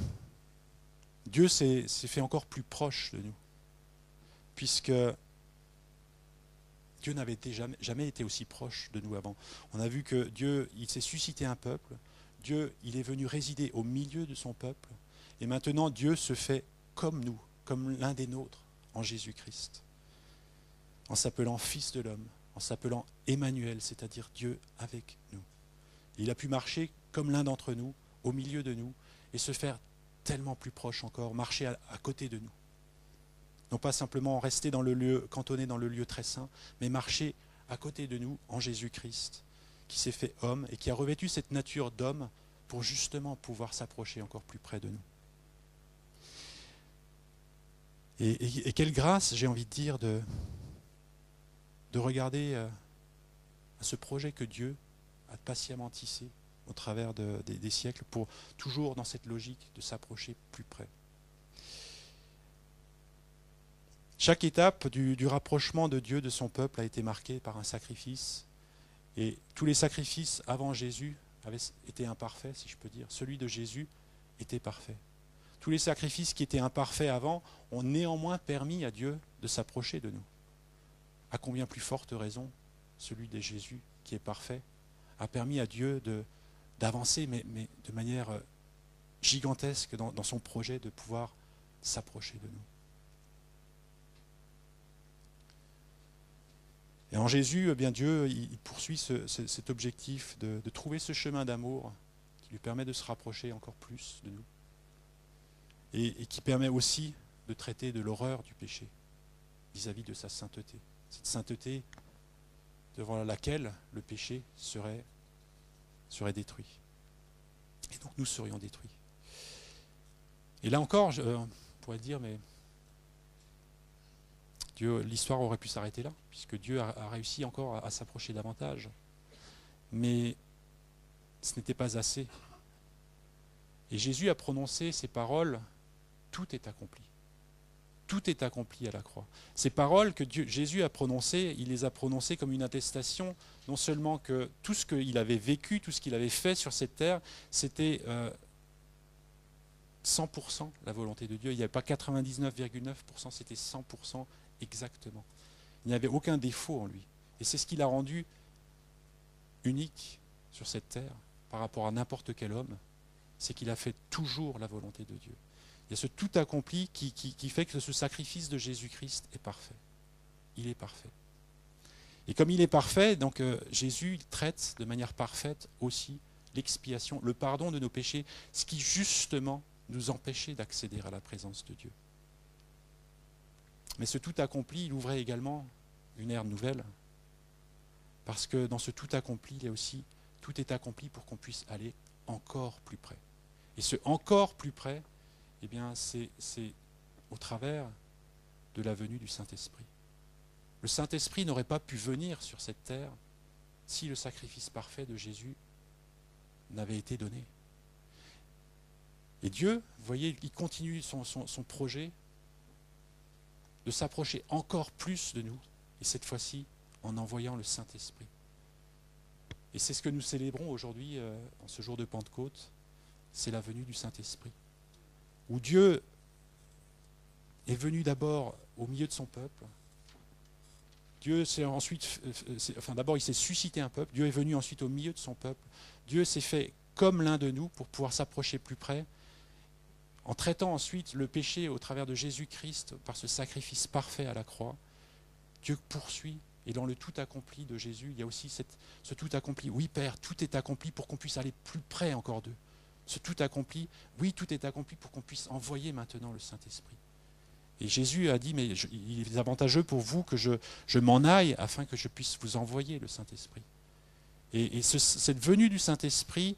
Dieu s'est fait encore plus proche de nous, puisque Dieu n'avait jamais été aussi proche de nous avant. On a vu que Dieu, il s'est suscité un peuple, Dieu, il est venu résider au milieu de son peuple, et maintenant Dieu se fait comme nous, comme l'un des nôtres, en Jésus-Christ, en s'appelant Fils de l'homme, en s'appelant Emmanuel, c'est-à-dire Dieu avec nous. Et il a pu marcher comme l'un d'entre nous, au milieu de nous, et se faire tellement plus proche encore, marcher à côté de nous. Non pas simplement rester dans le lieu, cantonné dans le lieu très saint, mais marcher à côté de nous en Jésus-Christ, qui s'est fait homme et qui a revêtu cette nature d'homme pour justement pouvoir s'approcher encore plus près de nous. Et quelle grâce, j'ai envie de dire, de regarder à ce projet que Dieu a patiemment tissé au travers des siècles pour toujours dans cette logique de s'approcher plus près. Chaque étape du rapprochement de Dieu de son peuple a été marquée par un sacrifice. Et tous les sacrifices avant Jésus avaient été imparfaits, si je peux dire. Celui de Jésus était parfait. Tous les sacrifices qui étaient imparfaits avant ont néanmoins permis à Dieu de s'approcher de nous. À combien plus forte raison, celui de Jésus, qui est parfait, a permis à Dieu d'avancer, mais de manière gigantesque dans son projet de pouvoir s'approcher de nous. Et en Jésus, eh bien Dieu il poursuit cet objectif de trouver ce chemin d'amour qui lui permet de se rapprocher encore plus de nous et qui permet aussi de traiter de l'horreur du péché vis-à-vis de sa sainteté. Cette sainteté devant laquelle le péché serait détruit. Et donc nous serions détruits. Et là encore, on pourrait dire, mais l'histoire aurait pu s'arrêter là, puisque Dieu a réussi encore à s'approcher davantage. Mais ce n'était pas assez. Et Jésus a prononcé ces paroles, tout est accompli. Tout est accompli à la croix. Ces paroles que Jésus a prononcées, il les a prononcées comme une attestation, non seulement que tout ce qu'il avait vécu, tout ce qu'il avait fait sur cette terre, c'était 100% la volonté de Dieu. Il n'y avait pas 99,9%, c'était 100% exactement. Il n'y avait aucun défaut en lui. Et c'est ce qui l'a rendu unique sur cette terre par rapport à n'importe quel homme, c'est qu'il a fait toujours la volonté de Dieu. Il y a ce tout accompli qui fait que ce sacrifice de Jésus-Christ est parfait. Il est parfait. Et comme il est parfait, donc Jésus il traite de manière parfaite aussi l'expiation, le pardon de nos péchés, ce qui justement nous empêchait d'accéder à la présence de Dieu. Mais ce tout accompli, il ouvrait également une ère nouvelle. Parce que dans ce tout accompli, il y a aussi, tout est accompli pour qu'on puisse aller encore plus près. Et ce encore plus près, eh bien, c'est au travers de la venue du Saint-Esprit. Le Saint-Esprit n'aurait pas pu venir sur cette terre si le sacrifice parfait de Jésus n'avait été donné. Et Dieu, vous voyez, il continue son projet de s'approcher encore plus de nous, et cette fois-ci en envoyant le Saint-Esprit. Et c'est ce que nous célébrons aujourd'hui, en ce jour de Pentecôte, c'est la venue du Saint-Esprit, où Dieu est venu d'abord au milieu de son peuple. Dieu s'est ensuite, d'abord il s'est suscité un peuple, Dieu est venu ensuite au milieu de son peuple, Dieu s'est fait comme l'un de nous pour pouvoir s'approcher plus près, en traitant ensuite le péché au travers de Jésus-Christ par ce sacrifice parfait à la croix. Dieu poursuit, et dans le tout accompli de Jésus, il y a aussi ce tout accompli. Oui Père, tout est accompli pour qu'on puisse aller plus près encore d'eux. Ce tout accompli, oui, tout est accompli pour qu'on puisse envoyer maintenant le Saint-Esprit. Et Jésus a dit, mais il est avantageux pour vous que je m'en aille afin que je puisse vous envoyer le Saint-Esprit. Et cette venue du Saint-Esprit,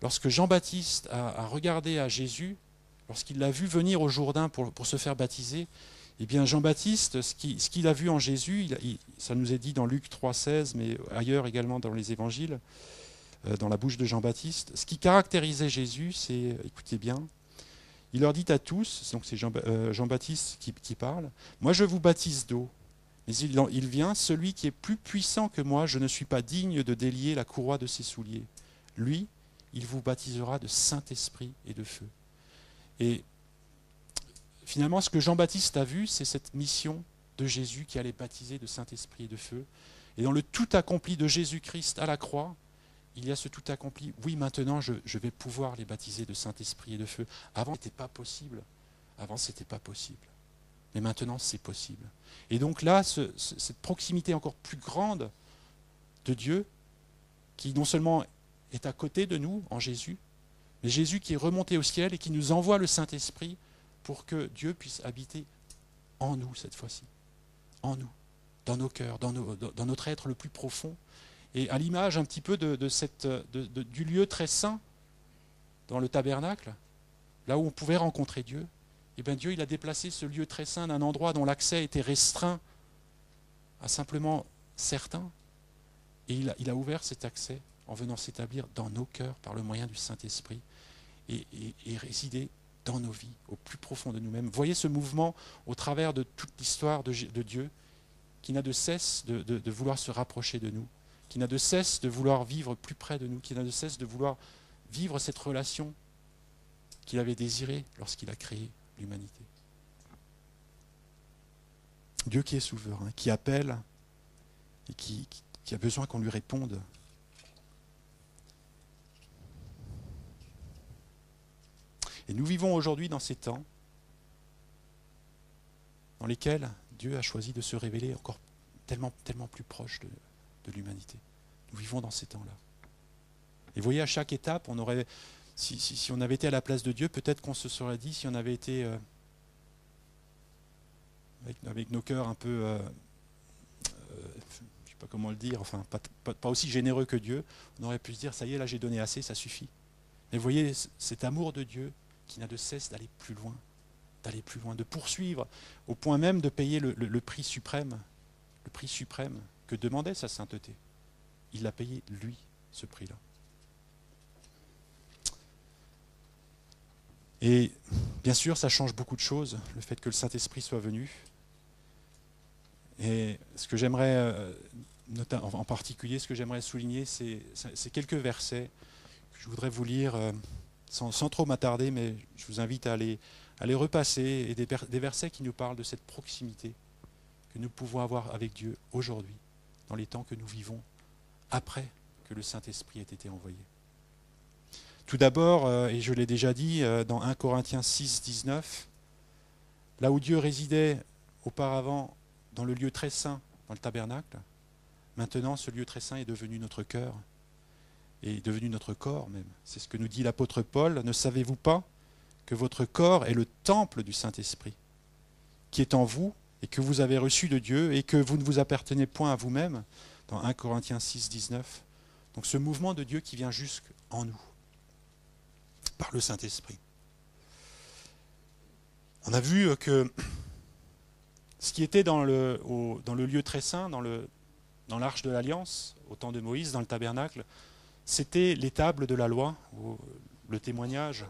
lorsque Jean-Baptiste a regardé à Jésus, lorsqu'il l'a vu venir au Jourdain pour se faire baptiser, eh bien Jean-Baptiste, ce qu'il a vu en Jésus, ça nous est dit dans Luc 3,16, mais ailleurs également dans les évangiles, dans la bouche de Jean-Baptiste, ce qui caractérisait Jésus, c'est, écoutez bien, il leur dit à tous, donc c'est Jean-Baptiste qui parle, « Moi je vous baptise d'eau, mais il vient, celui qui est plus puissant que moi, je ne suis pas digne de délier la courroie de ses souliers. Lui, il vous baptisera de Saint-Esprit et de feu. » Et finalement, ce que Jean-Baptiste a vu, c'est cette mission de Jésus qui allait baptiser de Saint-Esprit et de feu. Et dans le tout accompli de Jésus-Christ à la croix, il y a ce tout accompli. Oui, maintenant, je vais pouvoir les baptiser de Saint-Esprit et de feu. Avant, ce n'était pas possible. Avant, ce n'était pas possible. Mais maintenant, c'est possible. Et donc là, cette proximité encore plus grande de Dieu, qui non seulement est à côté de nous, en Jésus, mais Jésus qui est remonté au ciel et qui nous envoie le Saint-Esprit pour que Dieu puisse habiter en nous cette fois-ci. En nous, dans nos cœurs, dans notre être le plus profond. Et à l'image un petit peu du lieu très saint dans le tabernacle, là où on pouvait rencontrer Dieu, et bien Dieu il a déplacé ce lieu très saint d'un endroit dont l'accès était restreint à simplement certains, et il a ouvert cet accès en venant s'établir dans nos cœurs par le moyen du Saint-Esprit et résider dans nos vies, au plus profond de nous-mêmes. Voyez ce mouvement au travers de toute l'histoire de Dieu, qui n'a de cesse de vouloir se rapprocher de nous, qui n'a de cesse de vouloir vivre plus près de nous, qui n'a de cesse de vouloir vivre cette relation qu'il avait désirée lorsqu'il a créé l'humanité. Dieu qui est souverain, qui appelle et qui a besoin qu'on lui réponde. Et nous vivons aujourd'hui dans ces temps dans lesquels Dieu a choisi de se révéler encore tellement, tellement plus proche de l'humanité. Nous vivons dans ces temps-là. Et vous voyez, à chaque étape, on aurait, si on avait été à la place de Dieu, peut-être qu'on se serait dit, si on avait été avec nos cœurs un peu, je ne sais pas comment le dire, enfin pas aussi généreux que Dieu, on aurait pu se dire, ça y est, là j'ai donné assez, ça suffit. Mais vous voyez, cet amour de Dieu qui n'a de cesse d'aller plus loin, de poursuivre, au point même de payer le prix suprême que demandait sa sainteté. Il l'a payé, lui, ce prix-là. Et bien sûr, ça change beaucoup de choses, le fait que le Saint-Esprit soit venu. Et ce que j'aimerais, en particulier, ce que j'aimerais souligner, c'est quelques versets que je voudrais vous lire sans trop m'attarder, mais je vous invite à les repasser, et des versets qui nous parlent de cette proximité que nous pouvons avoir avec Dieu aujourd'hui, dans les temps que nous vivons, après que le Saint-Esprit ait été envoyé. Tout d'abord, et je l'ai déjà dit, dans 1 Corinthiens 6, 19, là où Dieu résidait auparavant dans le lieu très saint, dans le tabernacle, maintenant ce lieu très saint est devenu notre cœur, et est devenu notre corps même. C'est ce que nous dit l'apôtre Paul. Ne savez-vous pas que votre corps est le temple du Saint-Esprit, qui est en vous et que vous avez reçu de Dieu et que vous ne vous appartenez point à vous-même, dans 1 Corinthiens 6, 19. Donc ce mouvement de Dieu qui vient jusqu'en nous, par le Saint-Esprit. On a vu que ce qui était dans le lieu très saint, dans l'arche de l'Alliance, au temps de Moïse, dans le tabernacle, c'était les tables de la loi, ou le témoignage,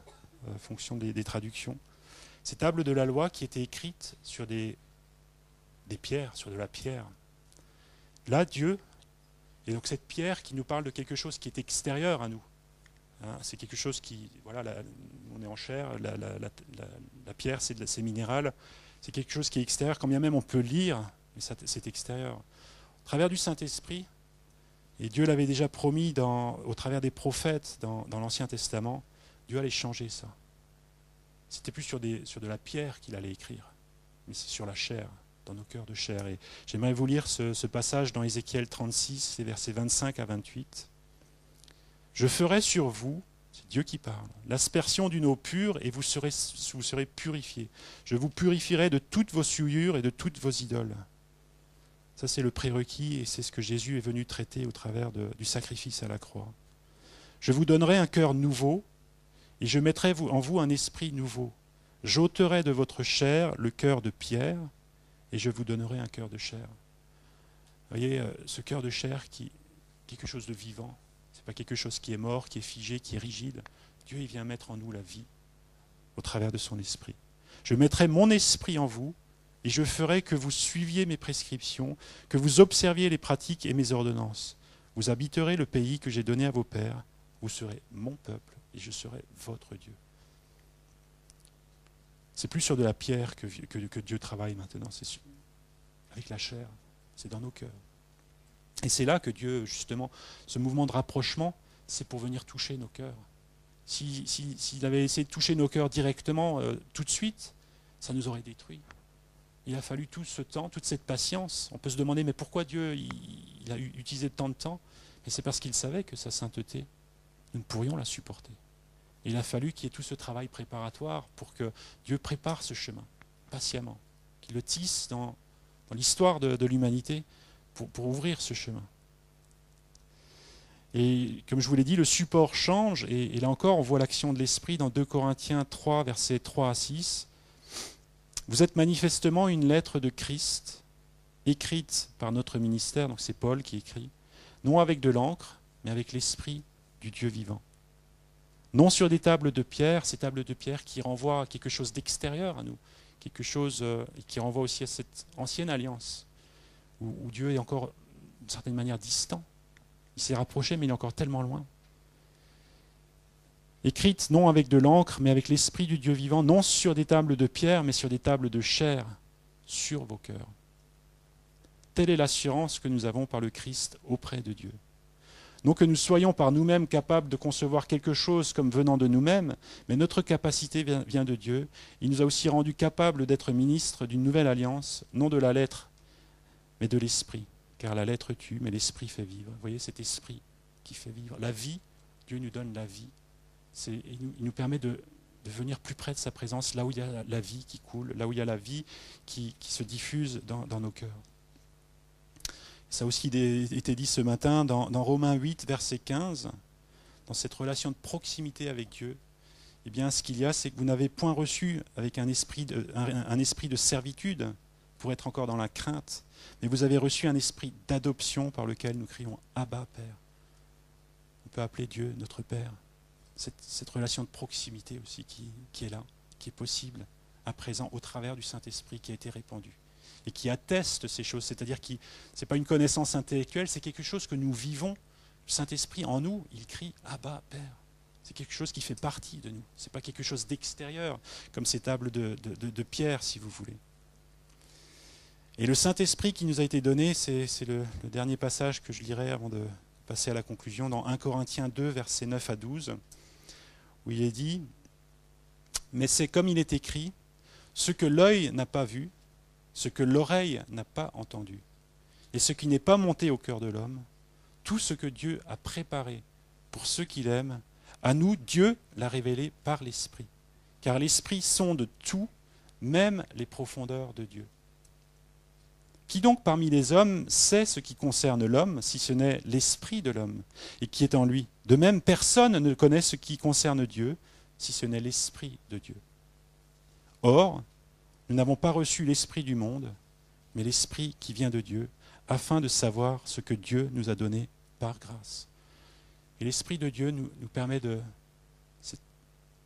en fonction des traductions. Ces tables de la loi qui étaient écrites sur des pierres, sur de la pierre. Là, Dieu, et donc cette pierre qui nous parle de quelque chose qui est extérieur à nous. Hein, c'est quelque chose qui, voilà, on est en chair, la pierre c'est minéral, c'est quelque chose qui est extérieur, quand bien même on peut lire, mais c'est extérieur. Au travers du Saint-Esprit, et Dieu l'avait déjà promis au travers des prophètes dans l'Ancien Testament, Dieu allait changer ça. C'était plus sur de la pierre qu'il allait écrire, mais c'est sur la chair, dans nos cœurs de chair. Et j'aimerais vous lire ce passage dans Ézéchiel 36, les versets 25 à 28. « Je ferai sur vous, c'est Dieu qui parle, l'aspersion d'une eau pure et vous serez purifiés. Je vous purifierai de toutes vos souillures et de toutes vos idoles. » Ça, c'est le prérequis et c'est ce que Jésus est venu traiter au travers du sacrifice à la croix. « Je vous donnerai un cœur nouveau et je mettrai en vous un esprit nouveau. J'ôterai de votre chair le cœur de pierre et je vous donnerai un cœur de chair. » Vous voyez, ce cœur de chair qui est quelque chose de vivant. Ce n'est pas quelque chose qui est mort, qui est figé, qui est rigide. Dieu, il vient mettre en nous la vie au travers de son esprit. Je mettrai mon esprit en vous et je ferai que vous suiviez mes prescriptions, que vous observiez les pratiques et mes ordonnances. Vous habiterez le pays que j'ai donné à vos pères. Vous serez mon peuple et je serai votre Dieu. C'est plus sur de la pierre que Dieu travaille maintenant, c'est avec la chair, c'est dans nos cœurs. Et c'est là que Dieu, justement, ce mouvement de rapprochement, c'est pour venir toucher nos cœurs. S'il avait essayé de toucher nos cœurs directement, tout de suite, ça nous aurait détruits. Il a fallu tout ce temps, toute cette patience. On peut se demander, mais pourquoi Dieu il a utilisé tant de temps? Et c'est parce qu'il savait que sa sainteté, nous ne pourrions la supporter. Il a fallu qu'il y ait tout ce travail préparatoire pour que Dieu prépare ce chemin, patiemment, qu'il le tisse dans l'histoire de l'humanité pour ouvrir ce chemin. Et comme je vous l'ai dit, le support change, et là encore, on voit l'action de l'Esprit dans 2 Corinthiens 3, versets 3 à 6. Vous êtes manifestement une lettre de Christ, écrite par notre ministère, donc c'est Paul qui écrit, non avec de l'encre, mais avec l'Esprit du Dieu vivant. Non sur des tables de pierre, ces tables de pierre qui renvoient à quelque chose d'extérieur à nous, quelque chose qui renvoie aussi à cette ancienne alliance, où Dieu est encore d'une certaine manière distant. Il s'est rapproché, mais il est encore tellement loin. Écrite non avec de l'encre, mais avec l'Esprit du Dieu vivant, non sur des tables de pierre, mais sur des tables de chair, sur vos cœurs. Telle est l'assurance que nous avons par le Christ auprès de Dieu. Non que nous soyons par nous-mêmes capables de concevoir quelque chose comme venant de nous-mêmes, mais notre capacité vient de Dieu. Il nous a aussi rendus capables d'être ministres d'une nouvelle alliance, non de la lettre, mais de l'esprit. Car la lettre tue, mais l'esprit fait vivre. Vous voyez, cet esprit qui fait vivre. La vie, Dieu nous donne la vie. Il nous permet de venir plus près de sa présence, là où il y a la vie qui coule, là où il y a la vie qui se diffuse dans nos cœurs. Ça a aussi été dit ce matin dans Romains 8, verset 15, dans cette relation de proximité avec Dieu. Eh bien, ce qu'il y a, c'est que vous n'avez point reçu avec un esprit de servitude pour être encore dans la crainte, mais vous avez reçu un esprit d'adoption par lequel nous crions « Abba, Père ». On peut appeler Dieu notre Père. Cette relation de proximité aussi qui est là, qui est possible à présent au travers du Saint-Esprit qui a été répandu et qui atteste ces choses. C'est-à-dire que ce n'est pas une connaissance intellectuelle, c'est quelque chose que nous vivons. Le Saint-Esprit en nous, il crie « Abba, Père ». C'est quelque chose qui fait partie de nous. Ce n'est pas quelque chose d'extérieur, comme ces tables de pierre, si vous voulez. Et le Saint-Esprit qui nous a été donné, c'est le dernier passage que je lirai avant de passer à la conclusion, dans 1 Corinthiens 2, versets 9 à 12, où il est dit « Mais c'est comme il est écrit, ce que l'œil n'a pas vu, ce que l'oreille n'a pas entendu, et ce qui n'est pas monté au cœur de l'homme, tout ce que Dieu a préparé pour ceux qui l'aiment, à nous, Dieu l'a révélé par l'Esprit. Car l'Esprit sonde tout, même les profondeurs de Dieu. » Qui donc parmi les hommes sait ce qui concerne l'homme, si ce n'est l'esprit de l'homme, et qui est en lui? De même, personne ne connaît ce qui concerne Dieu, si ce n'est l'esprit de Dieu. Or, nous n'avons pas reçu l'esprit du monde, mais l'esprit qui vient de Dieu, afin de savoir ce que Dieu nous a donné par grâce. Et l'esprit de Dieu nous permet de cette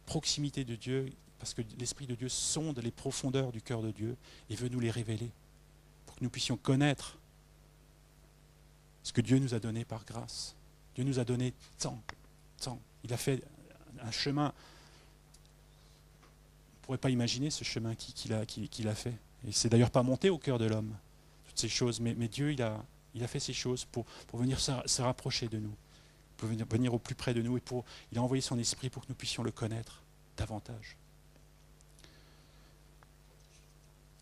proximité de Dieu, parce que l'esprit de Dieu sonde les profondeurs du cœur de Dieu et veut nous les révéler, pour que nous puissions connaître ce que Dieu nous a donné par grâce. Dieu nous a donné tant. Il a fait un chemin. On ne pourrait pas imaginer ce chemin qu'il a fait. Et c'est d'ailleurs pas monté au cœur de l'homme, toutes ces choses, mais Dieu, il a fait ces choses pour venir se rapprocher de nous, pour venir au plus près de nous, et il a envoyé son esprit pour que nous puissions le connaître davantage.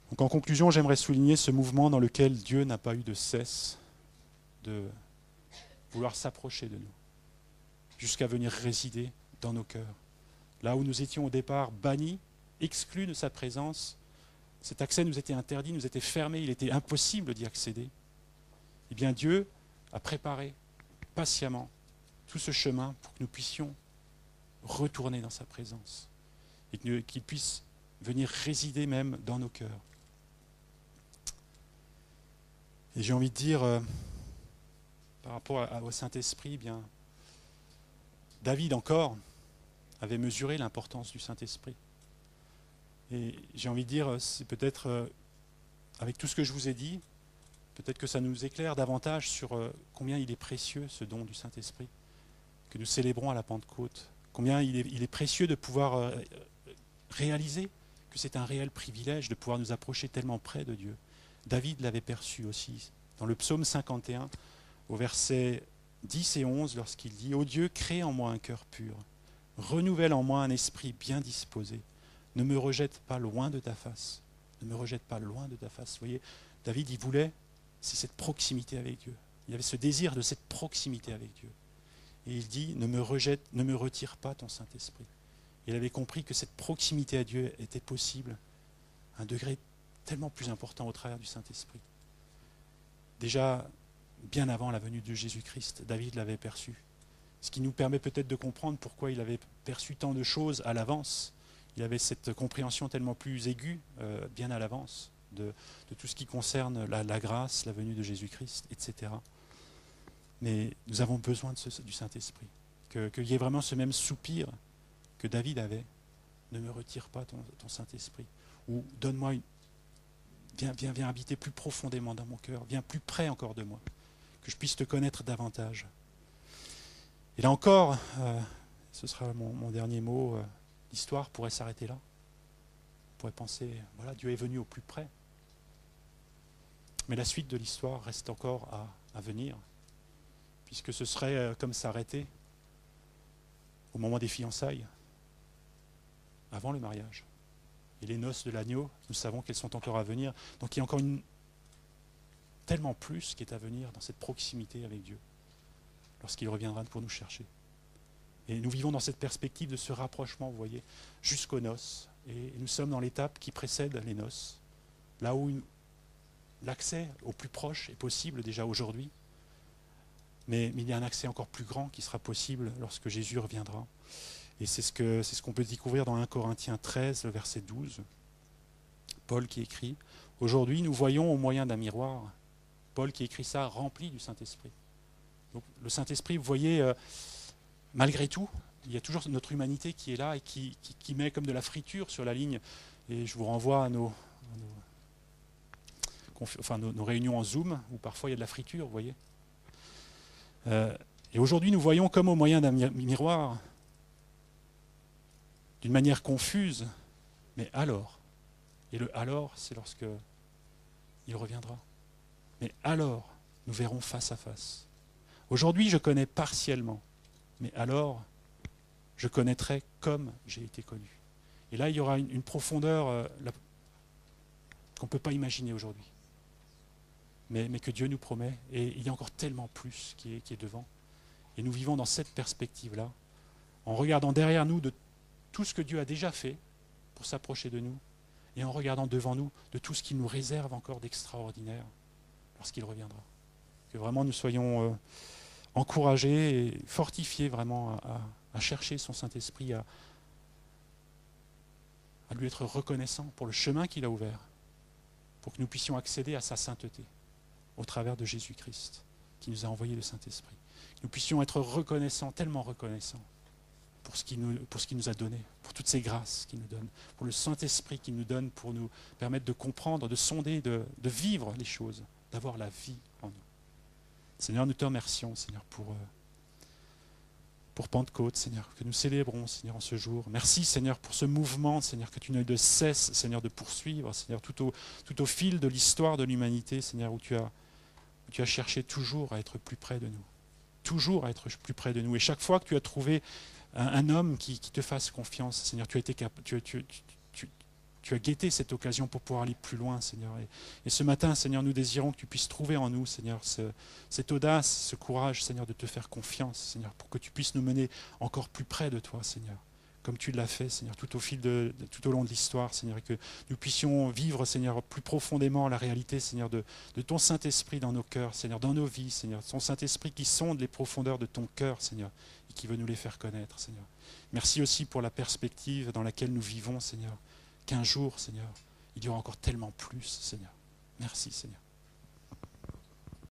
Donc en conclusion, j'aimerais souligner ce mouvement dans lequel Dieu n'a pas eu de cesse de vouloir s'approcher de nous, jusqu'à venir résider dans nos cœurs. Là où nous étions au départ bannis, exclus de sa présence, cet accès nous était interdit, nous était fermé, il était impossible d'y accéder. Eh bien Dieu a préparé patiemment tout ce chemin pour que nous puissions retourner dans sa présence et qu'il puisse venir résider même dans nos cœurs. Et j'ai envie de dire, par rapport au Saint-Esprit, bien, David encore avait mesuré l'importance du Saint-Esprit. Et j'ai envie de dire, c'est peut-être, avec tout ce que je vous ai dit, peut-être que ça nous éclaire davantage sur combien il est précieux ce don du Saint-Esprit que nous célébrons à la Pentecôte. Combien il est précieux de pouvoir réaliser que c'est un réel privilège de pouvoir nous approcher tellement près de Dieu. David l'avait perçu aussi dans le psaume 51, au verset 10 et 11, lorsqu'il dit « Ô Dieu, crée en moi un cœur pur, renouvelle en moi un esprit bien disposé. Ne me rejette pas loin de ta face. » Ne me rejette pas loin de ta face. Vous voyez, David, il voulait, c'est cette proximité avec Dieu. Il avait ce désir de cette proximité avec Dieu. Et il dit, ne me retire pas ton Saint-Esprit. Il avait compris que cette proximité à Dieu était possible à un degré tellement plus important au travers du Saint-Esprit. Déjà, bien avant la venue de Jésus-Christ, David l'avait perçu. Ce qui nous permet peut-être de comprendre pourquoi il avait perçu tant de choses à l'avance. Il avait cette compréhension tellement plus aiguë, bien à l'avance, de tout ce qui concerne la grâce, la venue de Jésus-Christ, etc. Mais nous avons besoin du Saint-Esprit. Qu'il y ait vraiment ce même soupir que David avait. Ne me retire pas ton Saint-Esprit. Ou donne-moi viens habiter plus profondément dans mon cœur. Viens plus près encore de moi. Que je puisse te connaître davantage. Et là encore, ce sera mon dernier mot, l'histoire pourrait s'arrêter là. On pourrait penser, voilà, Dieu est venu au plus près. Mais la suite de l'histoire reste encore à venir, puisque ce serait comme s'arrêter au moment des fiançailles, avant le mariage. Et les noces de l'agneau, nous savons qu'elles sont encore à venir. Donc il y a encore tellement plus qui est à venir dans cette proximité avec Dieu, lorsqu'il reviendra pour nous chercher. Et nous vivons dans cette perspective de ce rapprochement, vous voyez, jusqu'aux noces. Et nous sommes dans l'étape qui précède les noces, là où l'accès au plus proche est possible déjà aujourd'hui, mais il y a un accès encore plus grand qui sera possible lorsque Jésus reviendra. Et c'est ce qu'on peut découvrir dans 1 Corinthiens 13, le verset 12. Paul qui écrit « Aujourd'hui, nous voyons au moyen d'un miroir ». Paul qui écrit ça, rempli du Saint-Esprit. Donc le Saint-Esprit, vous voyez, malgré tout, il y a toujours notre humanité qui est là et qui met comme de la friture sur la ligne. Et je vous renvoie à nos réunions en Zoom, où parfois il y a de la friture, vous voyez. Et aujourd'hui, nous voyons comme au moyen d'un miroir, d'une manière confuse, mais alors, et le alors, c'est lorsque il reviendra. Mais alors, nous verrons face à face. Aujourd'hui, je connais partiellement, mais alors, je connaîtrai comme j'ai été connu. Et là, il y aura une profondeur qu'on ne peut pas imaginer aujourd'hui, mais que Dieu nous promet. Et il y a encore tellement plus qui est devant. Et nous vivons dans cette perspective-là, en regardant derrière nous de tout ce que Dieu a déjà fait pour s'approcher de nous, et en regardant devant nous de tout ce qu'il nous réserve encore d'extraordinaire lorsqu'il reviendra. Que vraiment nous soyons encouragés et fortifiés vraiment à chercher son Saint-Esprit, à lui être reconnaissant pour le chemin qu'il a ouvert, pour que nous puissions accéder à sa sainteté au travers de Jésus-Christ qui nous a envoyé le Saint-Esprit. Que nous puissions être reconnaissants, tellement reconnaissants pour ce qu'il nous a donné, pour toutes ces grâces qu'il nous donne, pour le Saint-Esprit qu'il nous donne pour nous permettre de comprendre, de sonder, de vivre les choses, d'avoir la vie en nous. Seigneur, nous te remercions, Seigneur, pour Pentecôte, Seigneur, que nous célébrons, Seigneur, en ce jour. Merci, Seigneur, pour ce mouvement, Seigneur, que tu ne cesses, Seigneur, de poursuivre, Seigneur, tout au fil de l'histoire de l'humanité, Seigneur, où tu as cherché toujours à être plus près de nous. Toujours à être plus près de nous. Et chaque fois que tu as trouvé un homme qui te fasse confiance, Seigneur, tu as guetté cette occasion pour pouvoir aller plus loin, Seigneur. Et ce matin, Seigneur, nous désirons que tu puisses trouver en nous, Seigneur, cette audace, ce courage, Seigneur, de te faire confiance, Seigneur, pour que tu puisses nous mener encore plus près de toi, Seigneur, comme tu l'as fait, Seigneur, tout au long de l'histoire, Seigneur, et que nous puissions vivre, Seigneur, plus profondément la réalité, Seigneur, de ton Saint-Esprit dans nos cœurs, Seigneur, dans nos vies, Seigneur, ton Saint-Esprit qui sonde les profondeurs de ton cœur, Seigneur, et qui veut nous les faire connaître, Seigneur. Merci aussi pour la perspective dans laquelle nous vivons, Seigneur, qu'un jour, Seigneur, il y aura encore tellement plus, Seigneur. Merci, Seigneur.